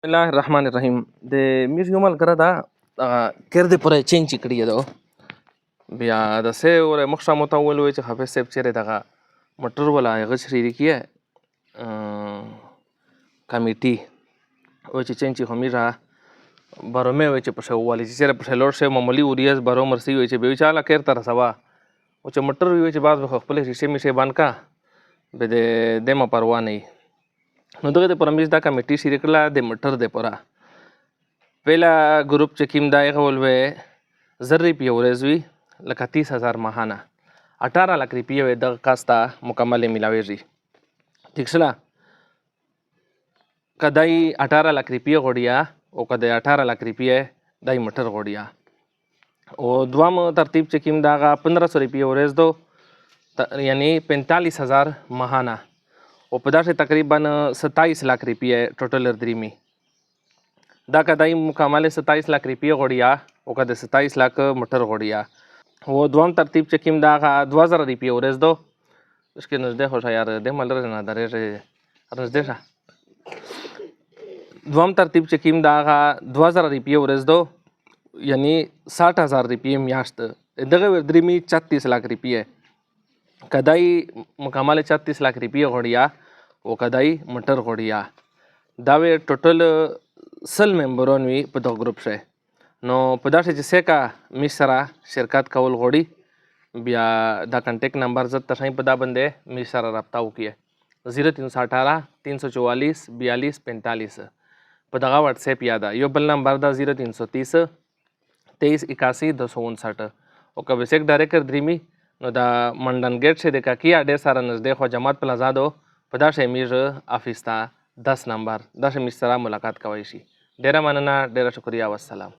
الله الرحمن الرحیم د میر یو ملګری دا کر دې پوره چینج کړی دو بیا د سه ور مخشه متول وی چې حافظ صاحب چیرې دغه مټر ولا هغه شری کیه کمیټي و چې چینج خو میرا برومه وی چې په شو والی چې په لور شه معمولی اوریاز برو مرسي وی چې به چاله کیر تر سوا او چې مټر وی چې بعض خپل شیشه میشه بانکا به د دمه پروا نه نو دغه د پرمیش دا کمیټي شری کړه د مټر د پورا پهلا ګروپ چې کیم دا غول وې زری پی ورزوي لکه 30000 ماهانه 18 لک روپیه د کاستا مکمل ملاويږي ٹھیک شلا کدای 18 لک روپیه غوډیا او کدای 18 لک روپیه دای مټر غوډیا او دوام ترتیب چې کیم دا 1500 روپیه ورز دو یعنی 45000 ماهانه او په داسې تقریبا 27 लाख روپیه ټوټل دریمي دا کدای مکمل 27 लाख روپیه غوډیا او کده 27 लाख مټر غوډیا او دوام ترتیب چې کیم دا 2000 روپیه ورز دو اسکه نزدې خوشا یار د ملر نه درې نزدې شه دوام ترتیب چې کیم دا 2000 روپیه ورز دو یعنی 60000 روپیه میاشت دغه دریمي 36 लाख روپیه کدای مکمل 36 लाख روپیه غوډیا او کدای مټر غوډیا دا وی ټوټل سل ممبرون وی په دغه گروپ شه نو په داسې چې سکا می سره شرکت کول غوړي بیا دا کنټیکټ نمبر زت تاسو په دا باندې می سره رابطه وکړئ 0318 344 42 45 په دغه واتس اپ یاد یو بل نمبر دا 0330 23 81 259 او کبه سیک ډایرکټر دریمي نو دا منډن گیټ شه د کاکیا ډیر سره نږدې خو جماعت پلازا دو په دا شه میز افیس تا 10 نمبر دا شه می سره ملاقات کوي شي ډیره مننه ډیره شکریا والسلام